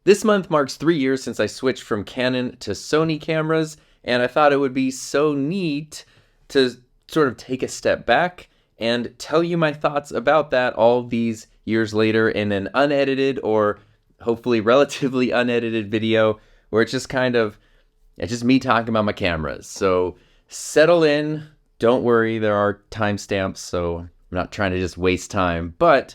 This month marks 3 years since I switched from Canon to Sony cameras, and I thought it would be so neat to sort of take a step back and tell you my thoughts about that all these years later in an unedited or hopefully relatively unedited video where it's just me talking about my cameras. So settle in. Don't worry, there are timestamps, so I'm not trying to just waste time. But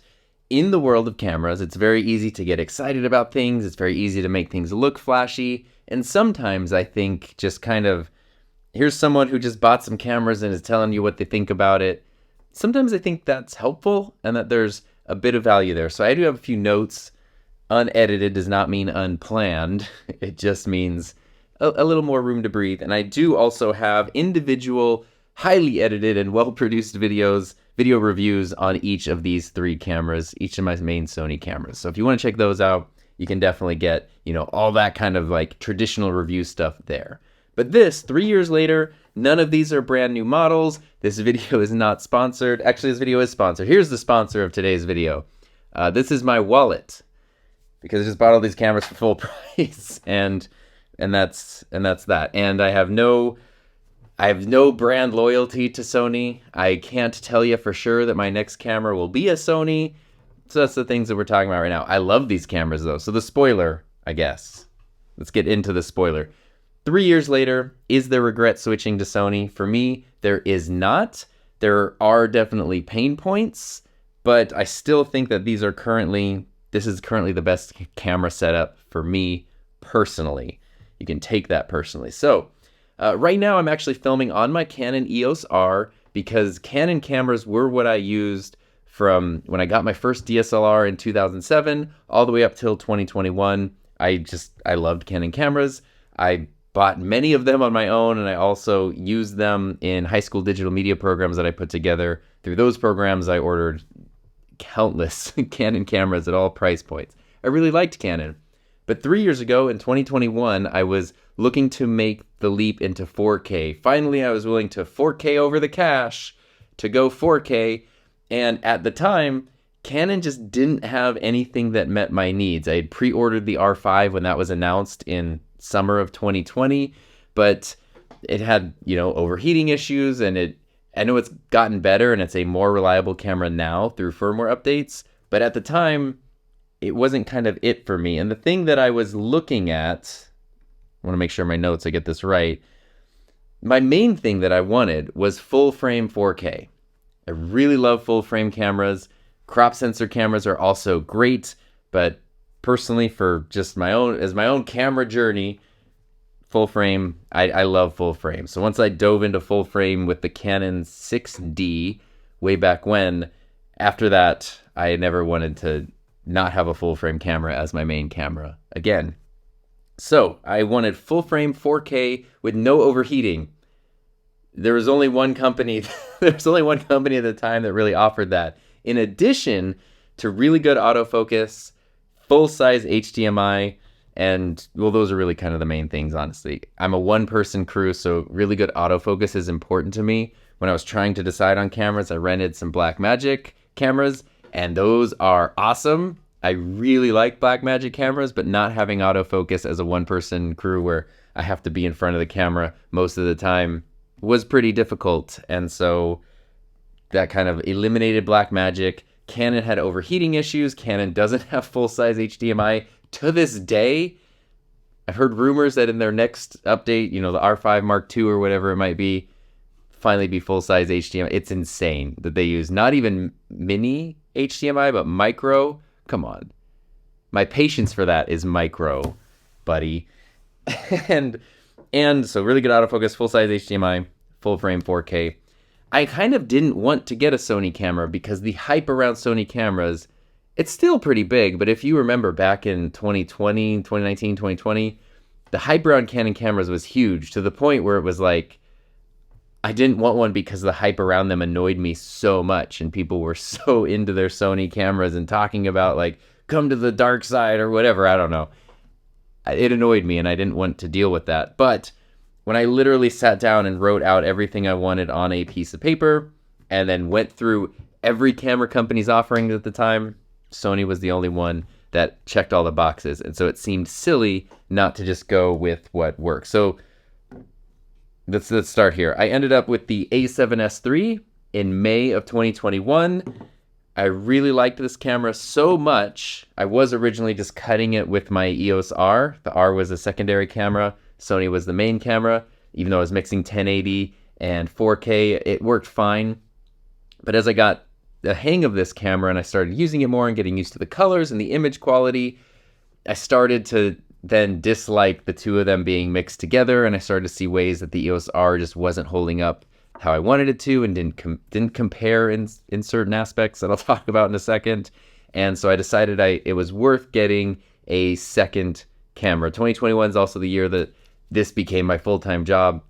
in the world of cameras, it's very easy to get excited about things. It's very easy to make things look flashy. And sometimes I think just kind of, here's someone who just bought some cameras and is telling you what they think about it. Sometimes I think that's helpful and that there's a bit of value there. So I do have a few notes. Unedited does not mean unplanned. It just means a little more room to breathe. And I do also have individual, highly edited and well-produced video reviews on each of these three cameras, each of my main Sony cameras. So if you want to check those out, you can definitely get, all that kind of like traditional review stuff there. But 3 years later, none of these are brand new models. This video is not sponsored. Actually, this video is sponsored. Here's the sponsor of today's video. This is my wallet, because I just bought all these cameras for full price, and that's that. And I have no brand loyalty to Sony. I can't tell you for sure that my next camera will be a Sony. So that's the things that we're talking about right now. I love these cameras though. So the spoiler, I guess. Let's get into the spoiler. 3 years later, is there regret switching to Sony? For me, there is not. There are definitely pain points, but I still think that this is currently the best camera setup for me personally. You can take that personally. So right now I'm actually filming on my Canon EOS R because Canon cameras were what I used from when I got my first DSLR in 2007 all the way up till 2021. I loved Canon cameras. I bought many of them on my own, and I also used them in high school digital media programs that I put together. Through those programs, I ordered countless Canon cameras at all price points. I really liked Canon. But 3 years ago, in 2021, I was looking to make the leap into 4K. Finally, I was willing to 4K over the cash to go 4K. And at the time, Canon just didn't have anything that met my needs. I had pre-ordered the R5 when that was announced in summer of 2020, but it had, overheating issues, and I know it's gotten better and it's a more reliable camera now through firmware updates, but at the time, it wasn't kind of it for me. And the thing that I was looking at, I want to make sure my notes, I get this right. My main thing that I wanted was full frame 4K. I really love full frame cameras. Crop sensor cameras are also great, but personally, for just my own camera journey, full frame, I love full frame. So once I dove into full frame with the Canon 6D way back when, after that, I never wanted to not have a full frame camera as my main camera again. So I wanted full frame 4K with no overheating. There was only one company at the time that really offered that. In addition to really good autofocus, full-size HDMI, and, well, those are really kind of the main things, honestly. I'm a one-person crew, so really good autofocus is important to me. When I was trying to decide on cameras, I rented some Blackmagic cameras, and those are awesome. I really like Blackmagic cameras, but not having autofocus as a one-person crew where I have to be in front of the camera most of the time was pretty difficult, and so that kind of eliminated Blackmagic. Canon had overheating issues. Canon doesn't have full-size HDMI to this day. I've heard rumors that in their next update, the R5 Mark II or whatever it might be, finally be full-size HDMI. It's insane that they use not even mini HDMI, but micro. Come on. My patience for that is micro, buddy. and so really good autofocus, full-size HDMI, full-frame 4K. I kind of didn't want to get a Sony camera because the hype around Sony cameras, it's still pretty big, but if you remember back in 2019, 2020, the hype around Canon cameras was huge to the point where it was like, I didn't want one because the hype around them annoyed me so much, and people were so into their Sony cameras and talking about, like, come to the dark side or whatever, I don't know. It annoyed me, and I didn't want to deal with that, but when I literally sat down and wrote out everything I wanted on a piece of paper and then went through every camera company's offerings at the time, Sony was the only one that checked all the boxes. And so it seemed silly not to just go with what works. So let's start here. I ended up with the A7S III in May of 2021. I really liked this camera so much. I was originally just cutting it with my EOS R. The R was a secondary camera. Sony was the main camera. Even though I was mixing 1080 and 4K, it worked fine. But as I got the hang of this camera and I started using it more and getting used to the colors and the image quality, I started to then dislike the two of them being mixed together, and I started to see ways that the EOS R just wasn't holding up how I wanted it to, and didn't compare in certain aspects that I'll talk about in a second. And so I decided it was worth getting a second camera. 2021 is also the year that this became my full-time job,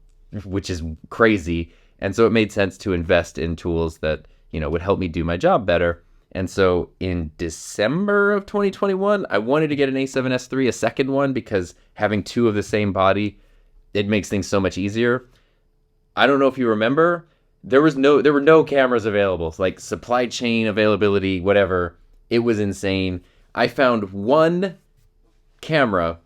which is crazy. And so it made sense to invest in tools that, would help me do my job better. And so in December of 2021, I wanted to get an A7S III, a second one, because having two of the same body, it makes things so much easier. I don't know if you remember, there were no cameras available, like supply chain availability, whatever. It was insane. I found one camera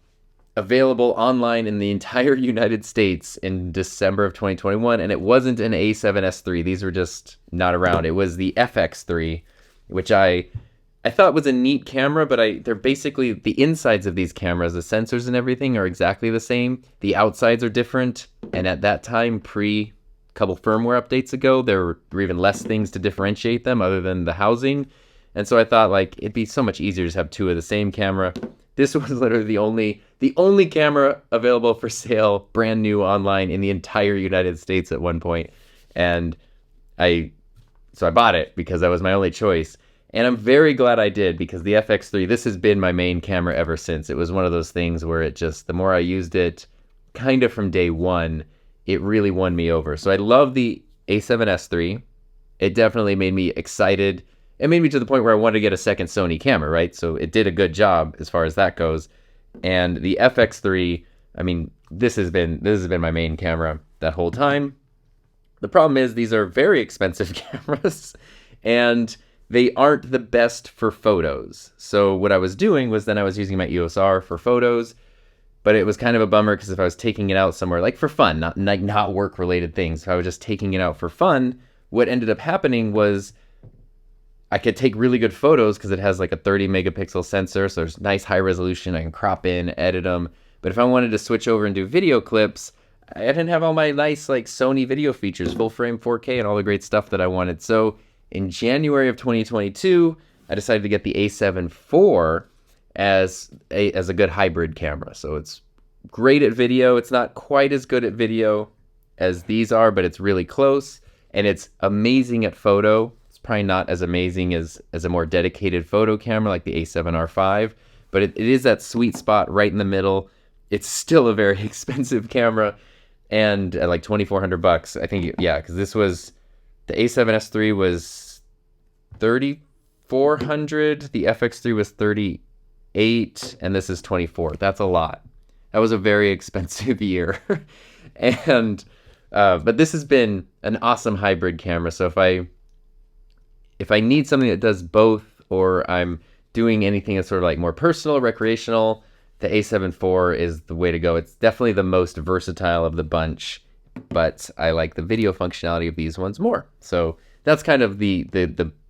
available online in the entire United States in December of 2021, and it wasn't an A7S III. These were just not around. It was the FX3, which I thought was a neat camera, but they're basically, the insides of these cameras, the sensors and everything are exactly the same. The outsides are different, and at that time, couple firmware updates ago, there were even less things to differentiate them other than the housing. And so I thought, it'd be so much easier to have two of the same camera. This was literally the only camera available for sale, brand new online in the entire United States at one point. And so I bought it because that was my only choice. And I'm very glad I did, because the FX3, this has been my main camera ever since. It was one of those things where the more I used it, kind of from day one, it really won me over. So I love the A7S III. It definitely made me excited. It made me to the point where I wanted to get a second Sony camera, right? So it did a good job as far as that goes. And the FX3, this has been my main camera that whole time. The problem is these are very expensive cameras, and they aren't the best for photos. So what I was doing was then I was using my EOS R for photos, but it was kind of a bummer because if I was taking it out somewhere, for fun, not work-related things, if I was just taking it out for fun, what ended up happening was I could take really good photos because it has a 30 megapixel sensor, so there's nice high resolution. I can crop in, edit them. But if I wanted to switch over and do video clips, I didn't have all my nice Sony video features, full frame 4K, and all the great stuff that I wanted. So in January of 2022, I decided to get the A7 IV as a good hybrid camera. So it's great at video. It's not quite as good at video as these are, but it's really close. And it's amazing at photo. It's probably not as amazing as a more dedicated photo camera like the A7R5, but it is that sweet spot right in the middle. It's still a very expensive camera, and at $2,400, I think, because this was, the A7S III was $3,400, the FX3 was $38, and this is $24. That's a lot. That was a very expensive year. And but this has been an awesome hybrid camera. So if I need something that does both, or I'm doing anything that's sort of more personal, recreational, the A7 IV is the way to go. It's definitely the most versatile of the bunch, but I like the video functionality of these ones more. So that's kind of the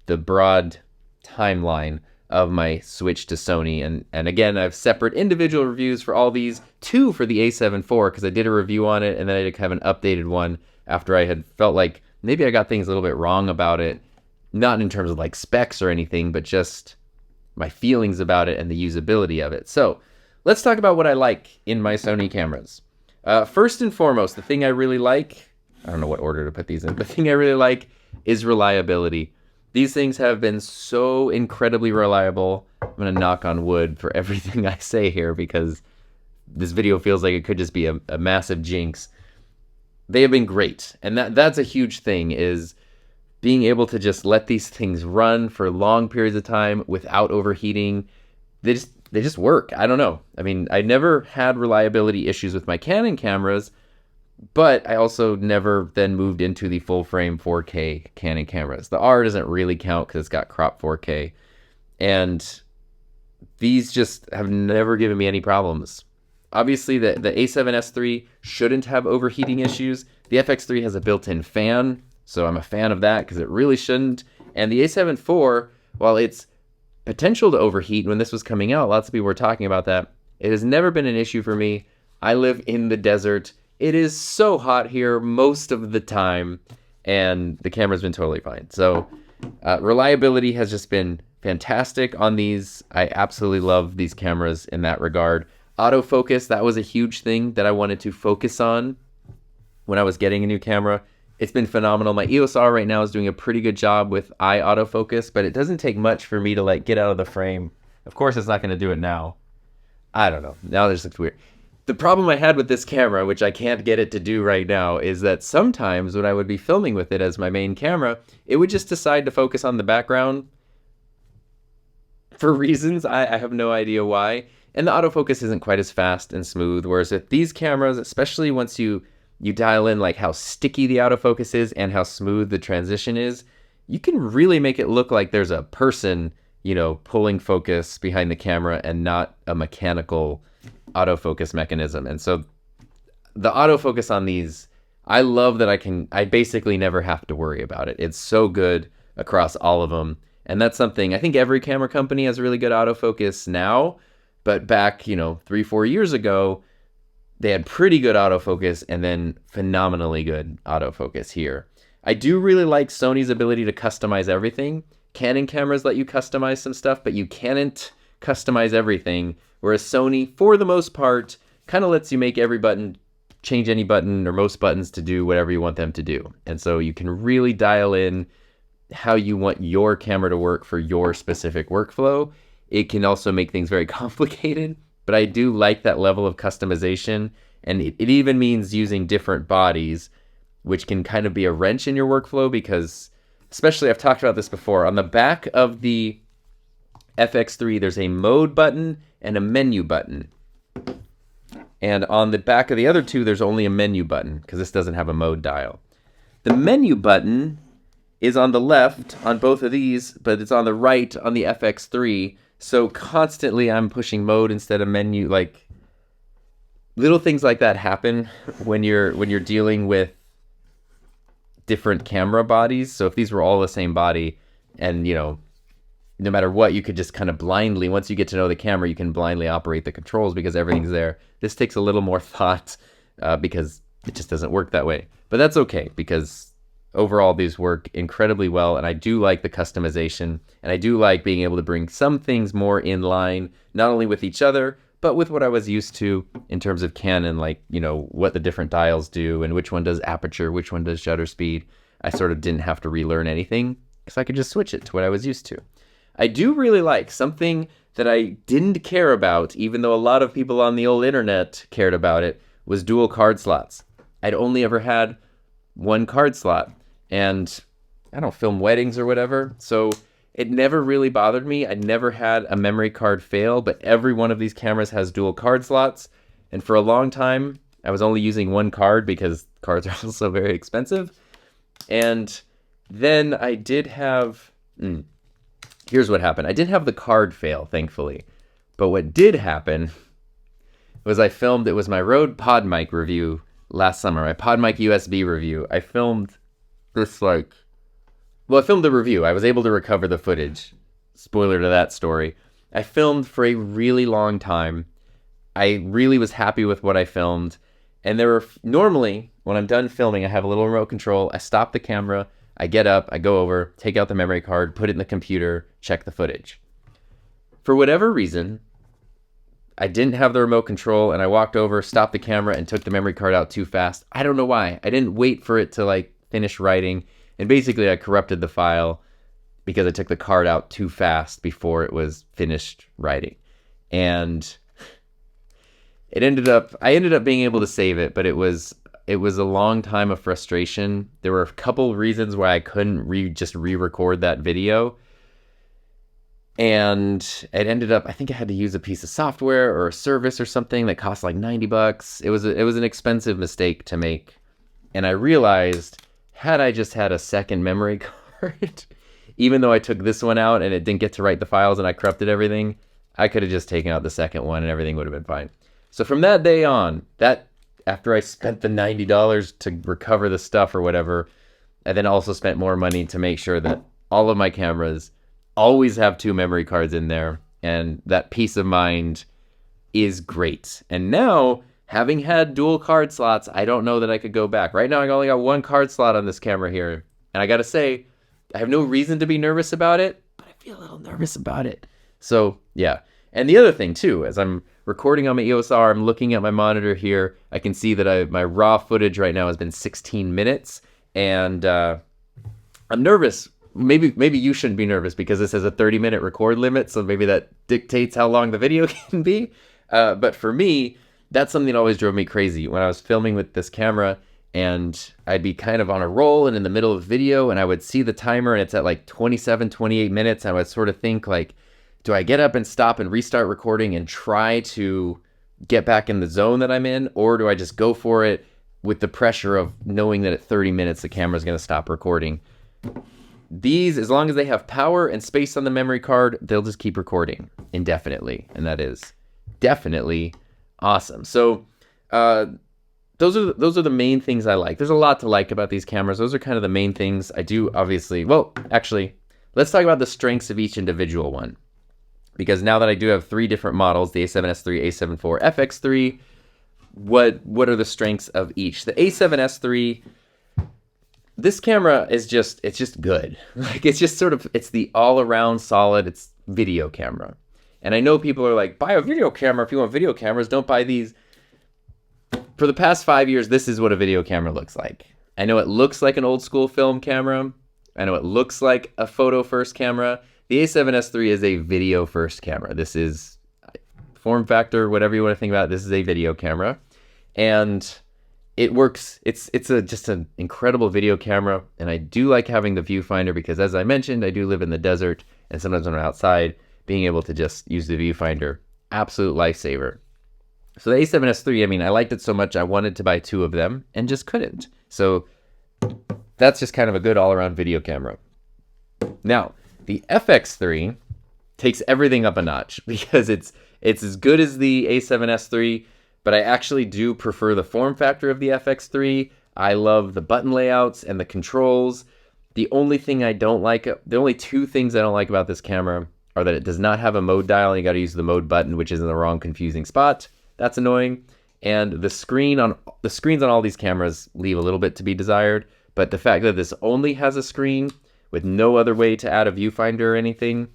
broad timeline of my switch to Sony. And again, I have separate individual reviews for all these, 2 for the A7 IV, because I did a review on it, and then I did have an updated one after I had felt like maybe I got things a little bit wrong about it. Not in terms of specs or anything, but just my feelings about it and the usability of it. So let's talk about what I like in my Sony cameras. First and foremost, the thing I really like, I don't know what order to put these in, the thing I really like is reliability. These things have been so incredibly reliable. I'm going to knock on wood for everything I say here because this video feels like it could just be a massive jinx. They have been great. And that's a huge thing, is being able to just let these things run for long periods of time without overheating. They just work. I don't know. I never had reliability issues with my Canon cameras, but I also never then moved into the full frame 4K Canon cameras. The R doesn't really count because it's got crop 4K. And these just have never given me any problems. Obviously, the A7S III shouldn't have overheating issues. The FX3 has a built-in fan, so I'm a fan of that because it really shouldn't. And the A7 IV, while it's potential to overheat, when this was coming out, lots of people were talking about that, it has never been an issue for me. I live in the desert. It is so hot here most of the time, and the camera's been totally fine. So reliability has just been fantastic on these. I absolutely love these cameras in that regard. Autofocus, that was a huge thing that I wanted to focus on when I was getting a new camera. It's been phenomenal. My EOS R right now is doing a pretty good job with eye autofocus, but it doesn't take much for me to like get out of the frame. Of course, it's not going to do it now. I don't know. Now this looks weird. The problem I had with this camera, which I can't get it to do right now, is that sometimes when I would be filming with it as my main camera, it would just decide to focus on the background for reasons I have no idea why. And the autofocus isn't quite as fast and smooth, whereas with these cameras, especially once you dial in like how sticky the autofocus is and how smooth the transition is, you can really make it look like there's a person, you know, pulling focus behind the camera and not a mechanical autofocus mechanism. And so the autofocus on these, I love that I basically never have to worry about it. It's so good across all of them. And that's something, I think every camera company has really good autofocus now, but back, 3-4 years ago, they had pretty good autofocus and then phenomenally good autofocus here. I do really like Sony's ability to customize everything. Canon cameras let you customize some stuff, but you can't customize everything. Whereas Sony, for the most part, kind of lets you make every button, change any button or most buttons to do whatever you want them to do. And so you can really dial in how you want your camera to work for your specific workflow. It can also make things very complicated, but I do like that level of customization. And it even means using different bodies, which can kind of be a wrench in your workflow because, especially I've talked about this before, on the back of the FX3, there's a mode button and a menu button. And on the back of the other two, there's only a menu button because this doesn't have a mode dial. The menu button is on the left on both of these, but it's on the right on the FX3. So constantly I'm pushing mode instead of menu. Like little things like that happen when you're dealing with different camera bodies. So if these were all the same body and, no matter what, you could just kind of blindly, once you get to know the camera, you can blindly operate the controls because everything's there. This takes a little more thought because it just doesn't work that way. But that's okay because overall these work incredibly well, and I do like the customization, and I do like being able to bring some things more in line, not only with each other, but with what I was used to in terms of Canon, like, what the different dials do and which one does aperture, which one does shutter speed. I sort of didn't have to relearn anything because I could just switch it to what I was used to. I do really like something that I didn't care about, even though a lot of people on the old internet cared about it, was dual card slots. I'd only ever had one card slot, and I don't film weddings or whatever, so it never really bothered me. I never had a memory card fail, but every one of these cameras has dual card slots, and for a long time, I was only using one card because cards are also very expensive. And then I did have... Here's what happened. I didn't have the card fail, thankfully. But what did happen was I filmed, it was my Rode Pod Mic review last summer, my Pod Mic USB review. I filmed this I filmed the review. I was able to recover the footage. Spoiler to that story. I filmed for a really long time. I really was happy with what I filmed. And normally, when I'm done filming, I have a little remote control. I stop the camera. I get up, I go over, take out the memory card, put it in the computer, check the footage. For whatever reason, I didn't have the remote control, and I walked over, stopped the camera, and took the memory card out too fast. I don't know why. I didn't wait for it to finish writing, and basically I corrupted the file because I took the card out too fast before it was finished writing. And I ended up being able to save it, but it was a long time of frustration. There were a couple reasons why I couldn't just re-record that video. And it ended up, I think I had to use a piece of software or a service or something that cost like $90. It was an expensive mistake to make. And I realized, had I just had a second memory card, even though I took this one out and it didn't get to write the files and I corrupted everything, I could have just taken out the second one and everything would have been fine. So from that day on, after I spent the $90 to recover the stuff or whatever, I then also spent more money to make sure that all of my cameras always have 2 memory cards in there, and that peace of mind is great. And now, having had dual card slots, I don't know that I could go back. Right now, I only got 1 card slot on this camera here, and I gotta say, I have no reason to be nervous about it, but I feel a little nervous about it. So, yeah. And the other thing, too, as I'm recording on my EOS R, I'm looking at my monitor here. I can see that my raw footage right now has been 16 minutes, and I'm nervous. Maybe you shouldn't be nervous because this has a 30-minute record limit, so maybe that dictates how long the video can be. But for me, that's something that always drove me crazy. When I was filming with this camera, and I'd be kind of on a roll and in the middle of video, and I would see the timer, and it's at like 27, 28 minutes, and I would sort of think like, do I get up and stop and restart recording and try to get back in the zone that I'm in, or do I just go for it with the pressure of knowing that at 30 minutes the camera's going to stop recording? These, as long as they have power and space on the memory card, they'll just keep recording indefinitely, and that is definitely awesome. So those are the main things I like. There's a lot to like about these cameras. Those are kind of the main things. I do obviously, well, actually, let's talk about the strengths of each individual one. Because now that I do have 3 different models, the A7S III, A7 IV, FX3, what are the strengths of each? The A7S III, this camera is just good. Like, it's just sort of, it's the all-around solid, it's video camera. And I know people are like, buy a video camera if you want video cameras, don't buy these. For the past 5 years, this is what a video camera looks like. I know it looks like an old school film camera. I know it looks like a photo first camera. The A7S III is a video first camera. This is form factor, whatever you want to think about. This is a video camera, and it works. It's just an incredible video camera, and I do like having the viewfinder because, as I mentioned, I do live in the desert, and sometimes when I'm outside, being able to just use the viewfinder, absolute lifesaver. So the A7S III, I mean, I liked it so much I wanted to buy 2 of them and just couldn't. So that's just kind of a good all-around video camera. Now, the FX3 takes everything up a notch because it's as good as the A7S III, but I actually do prefer the form factor of the FX3. I love the button layouts and the controls. The only 2 things I don't like about this camera are that it does not have a mode dial. You got to use the mode button, which is in the wrong confusing spot. That's annoying. And the screens on all these cameras leave a little bit to be desired, but the fact that this only has a screen with no other way to add a viewfinder or anything.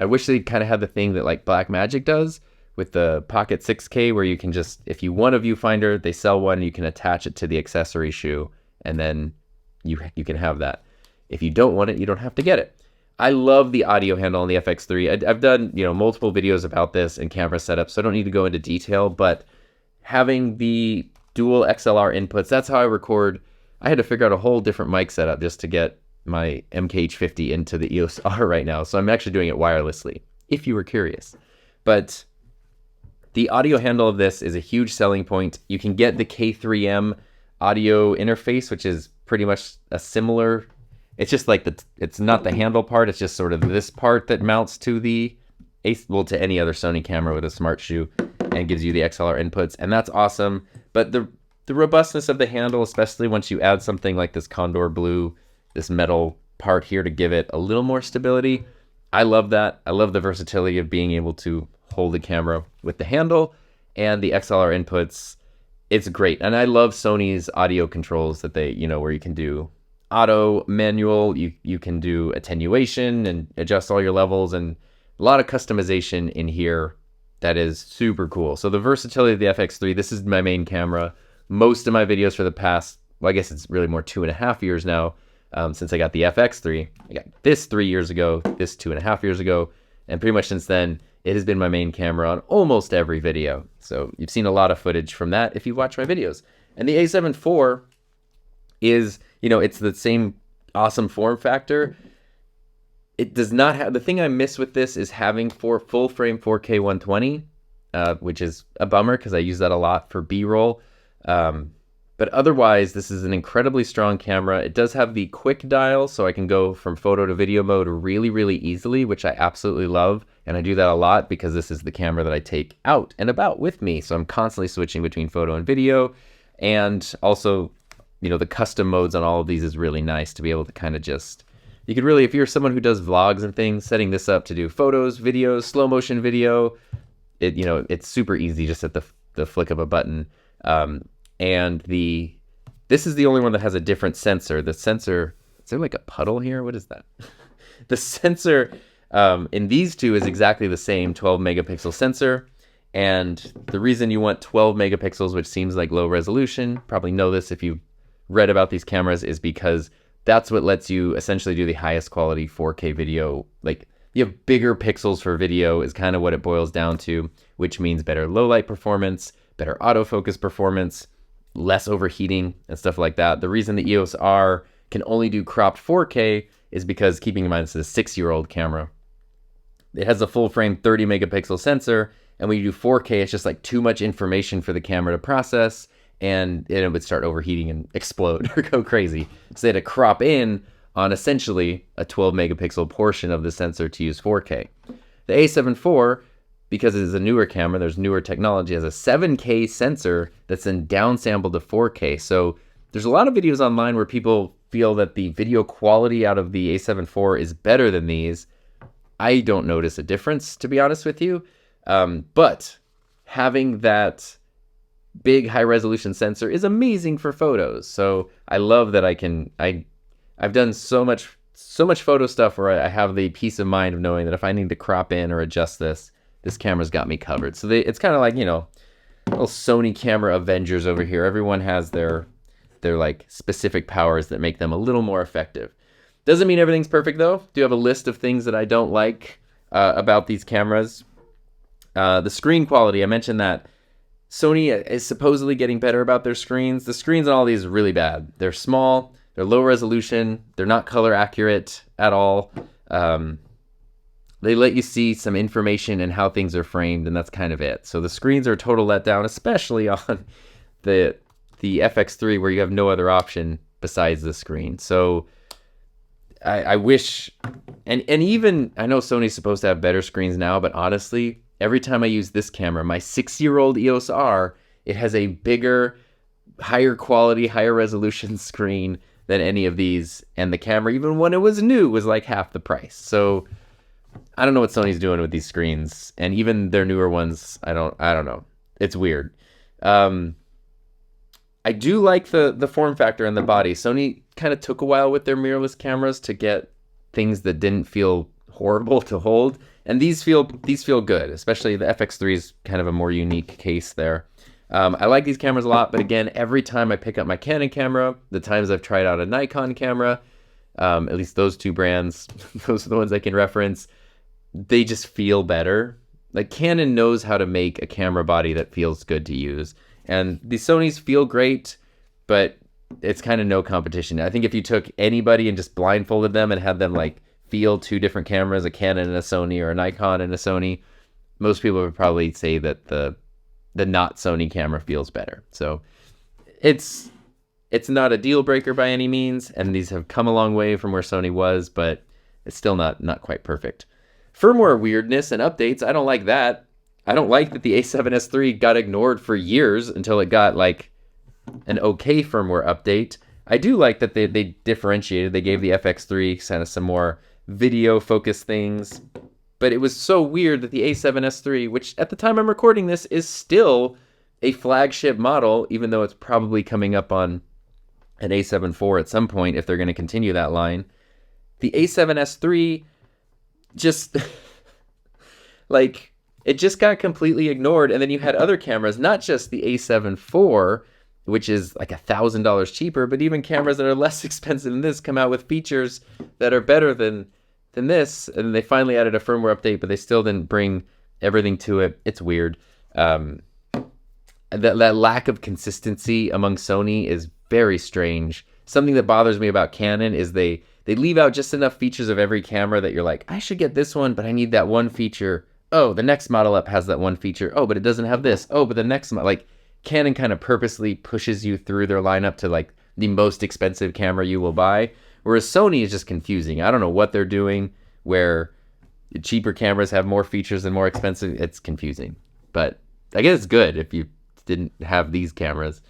I wish they kind of had the thing that like Blackmagic does with the Pocket 6K, where you can just, if you want a viewfinder, they sell one, you can attach it to the accessory shoe, and then you can have that. If you don't want it, you don't have to get it. I love the audio handle on the FX3. I've done multiple videos about this and camera setup, so I don't need to go into detail, but having the dual XLR inputs, that's how I record. I had to figure out a whole different mic setup just to get my MKH50 into the EOS R right now, so I'm actually doing it wirelessly, if you were curious. But the audio handle of this is a huge selling point. You can get the K3M audio interface, which is pretty much a similar, it's just like it's not the handle part, it's just sort of this part that mounts to to any other Sony camera with a smart shoe and gives you the XLR inputs, and that's awesome. But the robustness of the handle, especially once you add something like this Condor Blue, this metal part here to give it a little more stability, I love that. I love the versatility of being able to hold the camera with the handle and the XLR inputs. It's great. And I love Sony's audio controls that they, where you can do auto, manual, you can do attenuation and adjust all your levels, and a lot of customization in here that is super cool. So the versatility of the FX3, this is my main camera. Most of my videos for the past, well, I guess it's really more 2.5 years now, since I got the FX3. I got this 3 years ago, this 2.5 years ago, and pretty much since then, it has been my main camera on almost every video. So you've seen a lot of footage from that if you watch my videos. And the A7 IV is, it's the same awesome form factor. It does not have, the thing I miss with this is having full frame 4K 120, which is a bummer because I use that a lot for B-roll. But otherwise, this is an incredibly strong camera. It does have the quick dial, so I can go from photo to video mode really, really easily, which I absolutely love. And I do that a lot because this is the camera that I take out and about with me. So I'm constantly switching between photo and video. And also, you know, the custom modes on all of these is really nice to be able to kind of just, you could really, if you're someone who does vlogs and things, setting this up to do photos, videos, slow motion video, you know, it's super easy just at the flick of a button. And this is the only one that has a different sensor. The sensor, is there like a puddle here? What is that? The sensor in these two is exactly the same 12 megapixel sensor. And the reason you want 12 megapixels, which seems like low resolution, probably know this if you've read about these cameras, is because that's what lets you essentially do the highest quality 4K video. Like, you have bigger pixels for video is kind of what it boils down to, which means better low light performance, better autofocus performance, less overheating and stuff like that. The reason the EOS R can only do cropped 4K is because, keeping in mind, it's a 6-year-old camera. It has a full frame 30 megapixel sensor, and when you do 4K, it's just like too much information for the camera to process, and it would start overheating and explode or go crazy. So they had to crop in on essentially a 12 megapixel portion of the sensor to use 4K. The A7 IV, because it is a newer camera, there's newer technology, has a 7K sensor that's then downsampled to 4K. So there's a lot of videos online where people feel that the video quality out of the A7 IV is better than these. I don't notice a difference, to be honest with you. But having that big high resolution sensor is amazing for photos. So I love that I've done so much photo stuff where I have the peace of mind of knowing that if I need to crop in or adjust this camera's got me covered. So it's kind of like, you know, little Sony camera Avengers over here. Everyone has their like specific powers that make them a little more effective. Doesn't mean everything's perfect though. Do have a list of things that I don't like about these cameras. The screen quality, I mentioned that Sony is supposedly getting better about their screens. The screens on all these are really bad. They're small, they're low resolution, they're not color accurate at all. They let you see some information and how things are framed, and that's kind of it. So the screens are a total letdown, especially on the FX3, where you have no other option besides the screen. So I wish, and even, I know Sony's supposed to have better screens now, but honestly, every time I use this camera, my 6-year-old EOS R, it has a bigger, higher quality, higher resolution screen than any of these. And the camera, even when it was new, was like half the price. So I don't know what Sony's doing with these screens, and even their newer ones, I don't know. It's weird. I do like the form factor and the body. Sony kind of took a while with their mirrorless cameras to get things that didn't feel horrible to hold, and these feel good. Especially the FX3 is kind of a more unique case there. I like these cameras a lot, but again, every time I pick up my Canon camera, the times I've tried out a Nikon camera, at least those two brands, those are the ones I can reference, they just feel better. Like, Canon knows how to make a camera body that feels good to use. And the Sonys feel great, but it's kind of no competition. I think if you took anybody and just blindfolded them and had them like feel two different cameras, a Canon and a Sony, or a Nikon and a Sony, most people would probably say that the not Sony camera feels better. So it's not a deal breaker by any means, and these have come a long way from where Sony was, but it's still not quite perfect. Firmware weirdness and updates, I don't like that. I don't like that the A7S III got ignored for years until it got like an okay firmware update. I do like that they differentiated. They gave the FX3 kind of some more video focused things, but it was so weird that the A7S III, which at the time I'm recording this is still a flagship model, even though it's probably coming up on an A7 IV at some point if they're going to continue that line. The A7S III just like, it just got completely ignored. And then you had other cameras, not just the A7 IV, which is like $1,000 cheaper, but even cameras that are less expensive than this come out with features that are better than this. And they finally added a firmware update, but they still didn't bring everything to it. It's weird. That lack of consistency among Sony is very strange. Something that bothers me about Canon is they leave out just enough features of every camera that you're like, I should get this one, but I need that one feature. Oh, the next model up has that one feature. Oh, but it doesn't have this. Oh, but the next like, Canon kind of purposely pushes you through their lineup to like the most expensive camera you will buy, whereas Sony is just confusing. I don't know what they're doing where cheaper cameras have more features and more expensive. It's confusing, but I guess it's good if you didn't have these cameras.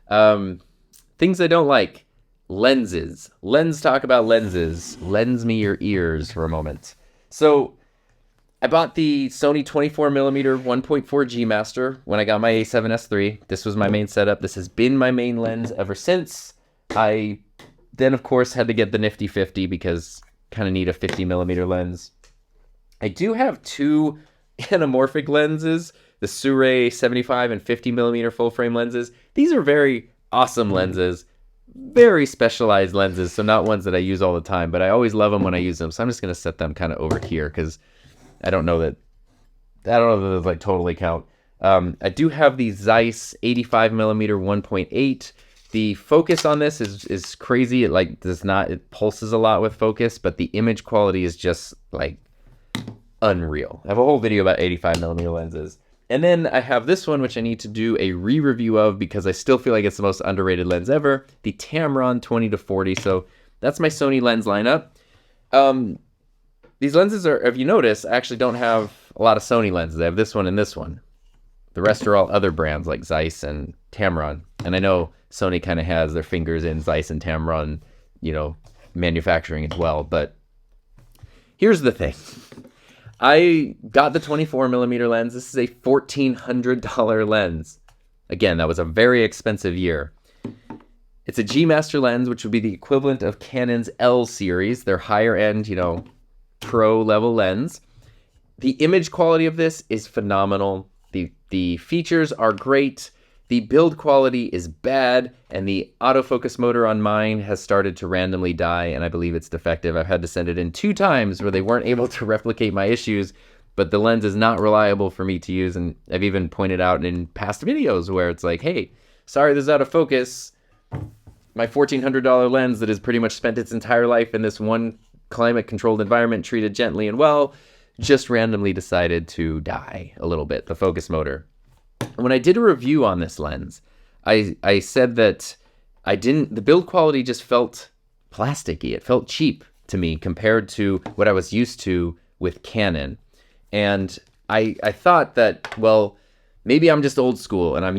Things I don't like. Lenses. Let's talk about lenses. Lends me your ears for a moment. So I bought the Sony 24mm 1.4 G Master when I got my A7S III. This was my main setup. This has been my main lens ever since. I then, of course, had to get the nifty 50 because kind of need a 50mm lens. I do have two anamorphic lenses, the Sirui 75 and 50mm full frame lenses. These are very awesome lenses. Very specialized lenses, so not ones that I use all the time, but I always love them when I use them. So I'm just going to set them kind of over here because I don't know that those like totally count. I do have the Zeiss 85mm 1.8. The focus on this is crazy. It like it pulses a lot with focus, but the image quality is just like unreal. I have a whole video about 85mm lenses. And then I have this one, which I need to do a re-review of because I still feel like it's the most underrated lens ever, the Tamron 20-40. So that's my Sony lens lineup. These lenses are, if you notice, I actually don't have a lot of Sony lenses. I have this one and this one. The rest are all other brands like Zeiss and Tamron. And I know Sony kind of has their fingers in Zeiss and Tamron, manufacturing as well. But here's the thing. I got the 24mm lens. This is a $1,400 lens. Again, that was a very expensive year. It's a G Master lens, which would be the equivalent of Canon's L series, their higher end, pro level lens. The image quality of this is phenomenal. The features are great. The build quality is bad, and the autofocus motor on mine has started to randomly die, and I believe it's defective. I've had to send it in 2 times where they weren't able to replicate my issues, but the lens is not reliable for me to use, and I've even pointed out in past videos where it's like, hey, sorry, this is out of focus. My $1,400 lens that has pretty much spent its entire life in this one climate-controlled environment, treated gently and well, just randomly decided to die a little bit, the focus motor. When I did a review on this lens, I said that the build quality just felt plasticky. It felt cheap to me compared to what I was used to with Canon. And I thought that, well, maybe I'm just old school and I'm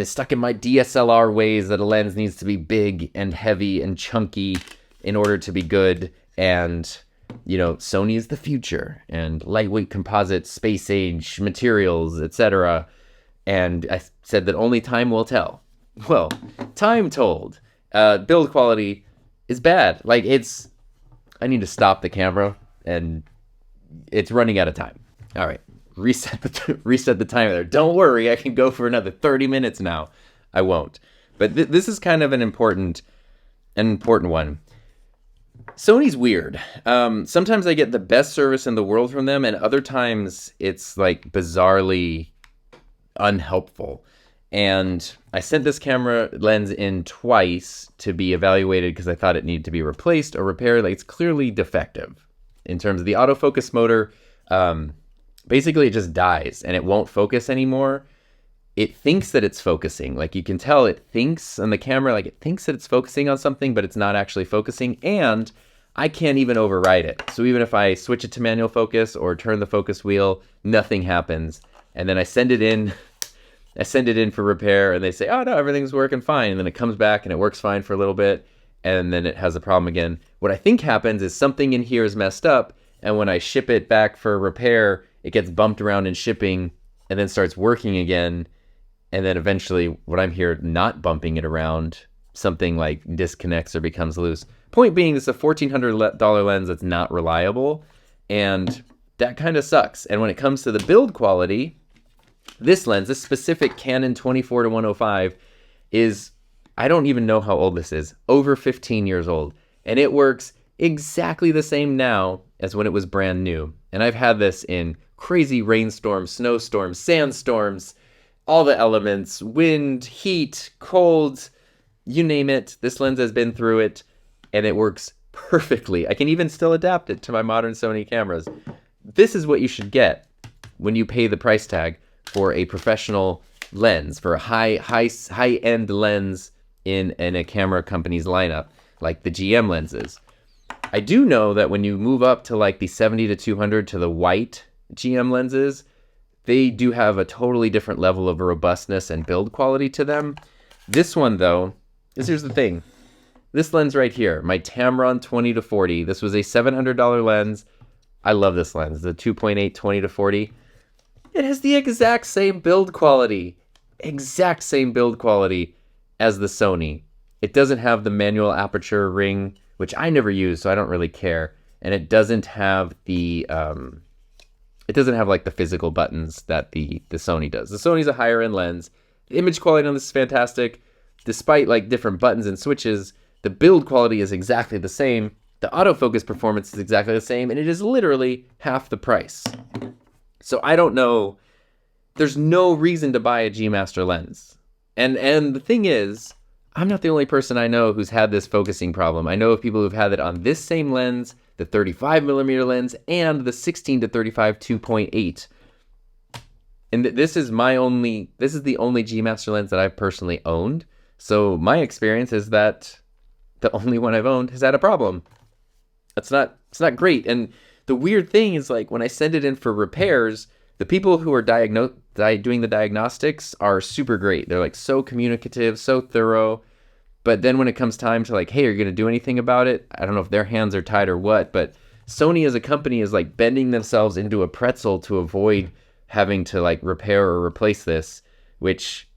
stuck in my DSLR ways that a lens needs to be big and heavy and chunky in order to be good. And, Sony is the future and lightweight composite, space age materials, etc. And I said that only time will tell. Well, time told. Build quality is bad. I need to stop the camera, and it's running out of time. All right, reset the timer there. Don't worry, I can go for another 30 minutes now. I won't. But this is kind of an important one. Sony's weird. Sometimes I get the best service in the world from them, and other times it's like bizarrely unhelpful. And I sent this camera lens in twice to be evaluated because I thought it needed to be replaced or repaired. It's clearly defective in terms of the autofocus motor. Basically it just dies and it won't focus anymore. It thinks that it's focusing. You can tell it thinks on the camera, it thinks that it's focusing on something, but it's not actually focusing. And I can't even override it. So even if I switch it to manual focus or turn the focus wheel, nothing happens. And then I send it in for repair, and they say, oh, no, everything's working fine. And then it comes back, and it works fine for a little bit, and then it has a problem again. What I think happens is something in here is messed up, and when I ship it back for repair, it gets bumped around in shipping, and then starts working again. And then eventually, when I'm here not bumping it around, something disconnects or becomes loose. Point being, this is a $1,400 lens that's not reliable, and that kind of sucks. And when it comes to the build quality, this lens, this specific Canon 24-105 is, I don't even know how old this is, over 15 years old. And it works exactly the same now as when it was brand new. And I've had this in crazy rainstorms, snowstorms, sandstorms, all the elements, wind, heat, cold, you name it. This lens has been through it, and it works perfectly. I can even still adapt it to my modern Sony cameras. This is what you should get when you pay the price tag for a professional lens, for a high end lens in a camera company's lineup, like the GM lenses. I do know that when you move up to like the 70 to 200 to the white GM lenses, they do have a totally different level of robustness and build quality to them. This one though, here's the thing. This lens right here, my Tamron 20 to 40, this was a $700 lens. I love this lens, the 2.8 20 to 40. It has the exact same build quality as the Sony. It doesn't have the manual aperture ring, which I never use, so I don't really care. And it doesn't have the like the physical buttons that the Sony does. The Sony's a higher end lens. The image quality on this is fantastic. Despite like different buttons and switches, the build quality is exactly the same. The autofocus performance is exactly the same, and it is literally half the price. So I don't know. There's no reason to buy a G Master lens. And the thing is, I'm not the only person I know who's had this focusing problem. I know of people who've had it on this same lens, the 35mm lens, and the 16 to 35 2.8. And this is the only G Master lens that I've personally owned. So my experience is that the only one I've owned has had a problem. It's not great. And the weird thing is, like, when I send it in for repairs, the people who are doing the diagnostics are super great. They're like so communicative, so thorough. But then when it comes time to like, hey, are you going to do anything about it? I don't know if their hands are tied or what, but Sony as a company is like bending themselves into a pretzel to avoid having to like repair or replace this, which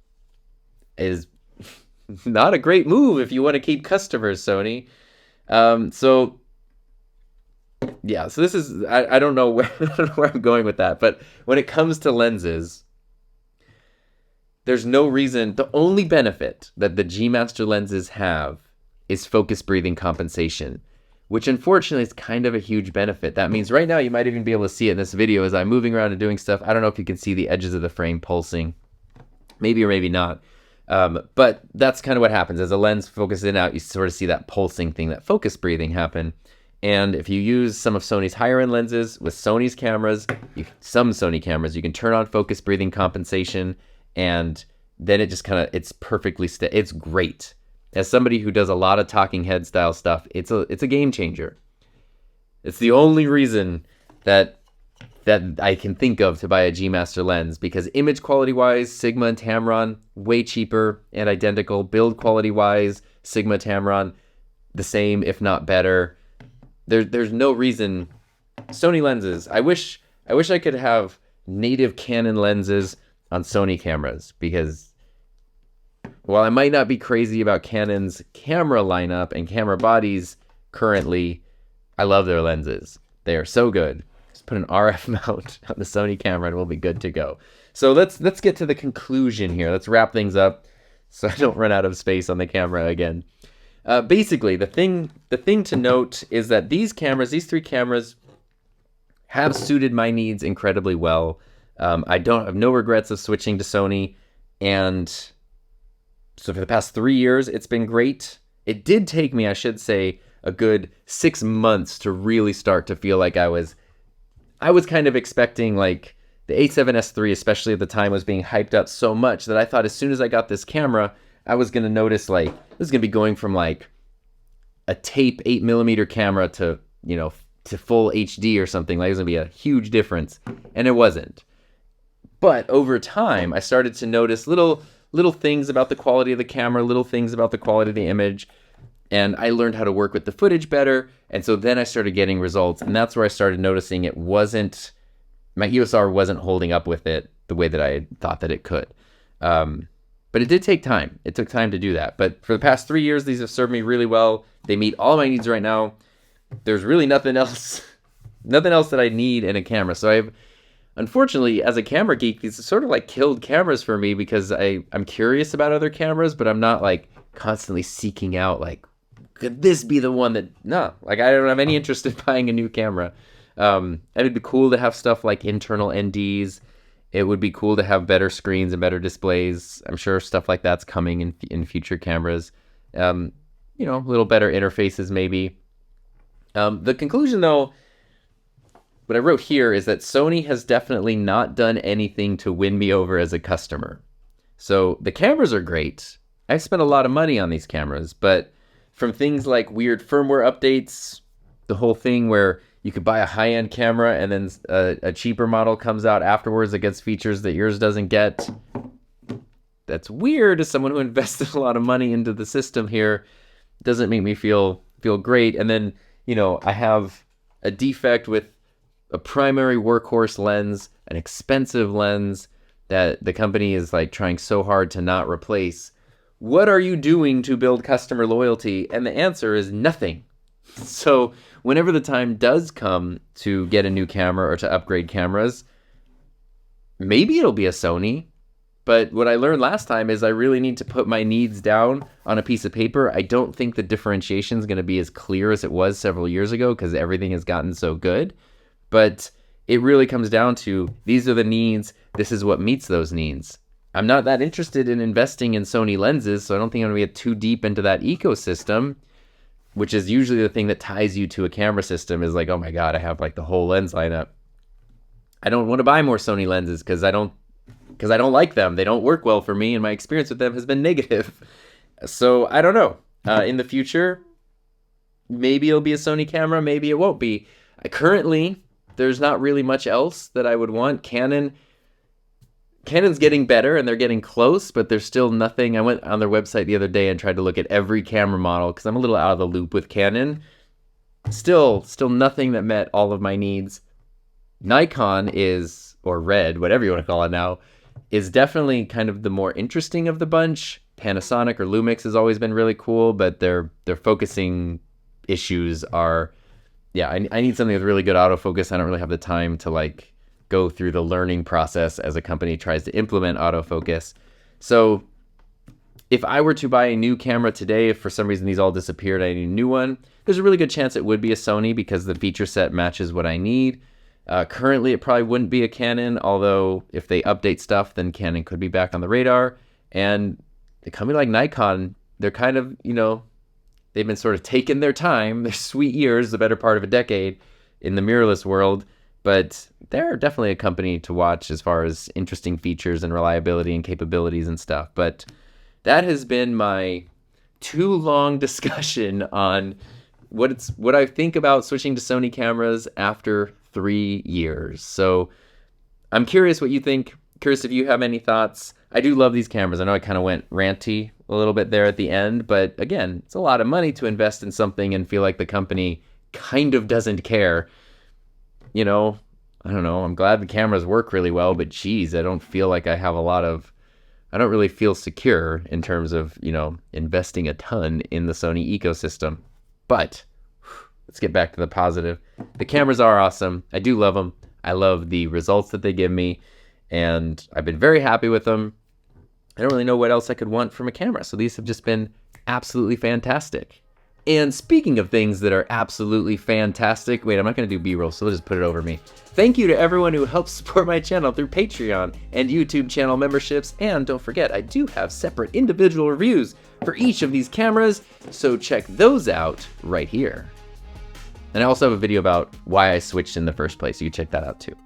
is not a great move if you want to keep customers, Sony. So this is, I don't know where I'm going with that, but when it comes to lenses, there's no reason. The only benefit that the G Master lenses have is focus breathing compensation, which unfortunately is kind of a huge benefit. That means right now you might even be able to see it in this video as I'm moving around and doing stuff. I don't know if you can see the edges of the frame pulsing, maybe or maybe not. But that's kind of what happens. As a lens focuses in and out, you sort of see that pulsing thing, that focus breathing happen. And if you use some of Sony's higher end lenses with Sony's cameras, some Sony cameras, you can turn on focus breathing compensation, and then it just it's perfectly it's great. As somebody who does a lot of talking head style stuff, it's a game changer. It's the only reason that I can think of to buy a G Master lens, because image quality wise, Sigma and Tamron way cheaper and identical. Build quality wise, Sigma, Tamron the same if not better. There's no reason. Sony lenses. I wish I could have native Canon lenses on Sony cameras, because while I might not be crazy about Canon's camera lineup and camera bodies currently, I love their lenses. They are so good. Just put an RF mount on the Sony camera and we'll be good to go. So let's get to the conclusion here. Let's wrap things up so I don't run out of space on the camera again. Basically, the thing to note is that these three cameras, have suited my needs incredibly well. I don't have no regrets of switching to Sony, and so for the past 3 years, it's been great. It did take me, I should say, a good 6 months to really start to feel like I was kind of expecting, like, the A7S III, especially at the time, was being hyped up so much that I thought as soon as I got this camera, I was going to notice, like, this is going to be going from, like, a tape 8mm camera to, to full HD or something. Like, it was going to be a huge difference, and it wasn't. But over time, I started to notice little things about the quality of the camera, little things about the quality of the image, and I learned how to work with the footage better, and so then I started getting results, and that's where I started noticing my EOS R wasn't holding up with it the way that I thought that it could. But it did take time. It took time to do that. But for the past 3 years, these have served me really well. They meet all my needs right now. There's really nothing else that I need in a camera. So unfortunately, as a camera geek, these are sort of like killed cameras for me, because I'm curious about other cameras, but I'm not like constantly seeking out, like, could this be the one that, no, like, I don't have any interest in buying a new camera. It'd be cool to have stuff like internal NDs. It would be cool to have better screens and better displays. I'm sure stuff like that's coming in future cameras. A little better interfaces maybe. The conclusion, though, what I wrote here is that Sony has definitely not done anything to win me over as a customer. So the cameras are great. I spent a lot of money on these cameras, but from things like weird firmware updates, the whole thing where you could buy a high-end camera and then a cheaper model comes out afterwards that gets features that yours doesn't get. That's weird as someone who invested a lot of money into the system here. Doesn't make me feel great. And then, I have a defect with a primary workhorse lens, an expensive lens that the company is like trying so hard to not replace. What are you doing to build customer loyalty? And the answer is nothing. So whenever the time does come to get a new camera or to upgrade cameras, maybe it'll be a Sony. But what I learned last time is I really need to put my needs down on a piece of paper. I don't think the differentiation is going to be as clear as it was several years ago because everything has gotten so good. But it really comes down to these are the needs. This is what meets those needs. I'm not that interested in investing in Sony lenses, so I don't think I'm going to get too deep into that ecosystem, which is usually the thing that ties you to a camera system is like, oh my God, I have like the whole lens lineup. I don't want to buy more Sony lenses because I don't like them. They don't work well for me, and my experience with them has been negative. So I don't know. In the future, maybe it'll be a Sony camera, maybe it won't be. Currently, there's not really much else that I would want. Canon's getting better, and they're getting close, but there's still nothing. I went on their website the other day and tried to look at every camera model because I'm a little out of the loop with Canon. Still nothing that met all of my needs. Nikon is, or Red, whatever you want to call it now, is definitely kind of the more interesting of the bunch. Panasonic or Lumix has always been really cool, but their focusing issues are, I need something with really good autofocus. I don't really have the time to like go through the learning process as a company tries to implement autofocus. So if I were to buy a new camera today, if for some reason these all disappeared, I need a new one, there's a really good chance it would be a Sony because the feature set matches what I need. Currently, it probably wouldn't be a Canon, although if they update stuff, then Canon could be back on the radar. And a company like Nikon, they're kind of, they've been sort of taking their time, their sweet years, the better part of a decade in the mirrorless world. But they're definitely a company to watch as far as interesting features and reliability and capabilities and stuff. But that has been my too long discussion on what I think about switching to Sony cameras after 3 years. So I'm curious what you think. Curious if you have any thoughts. I do love these cameras. I know I kind of went ranty a little bit there at the end, but again, it's a lot of money to invest in something and feel like the company kind of doesn't care. I don't know. I'm glad the cameras work really well, but geez, I don't feel like I don't really feel secure in terms of, investing a ton in the Sony ecosystem. But let's get back to the positive. The cameras are awesome. I do love them. I love the results that they give me, and I've been very happy with them. I don't really know what else I could want from a camera, so these have just been absolutely fantastic. And speaking of things that are absolutely fantastic, wait, I'm not going to do B-roll, so let's just put it over me. Thank you to everyone who helps support my channel through Patreon and YouTube channel memberships, and don't forget, I do have separate individual reviews for each of these cameras, so check those out right here. And I also have a video about why I switched in the first place, so you can check that out too.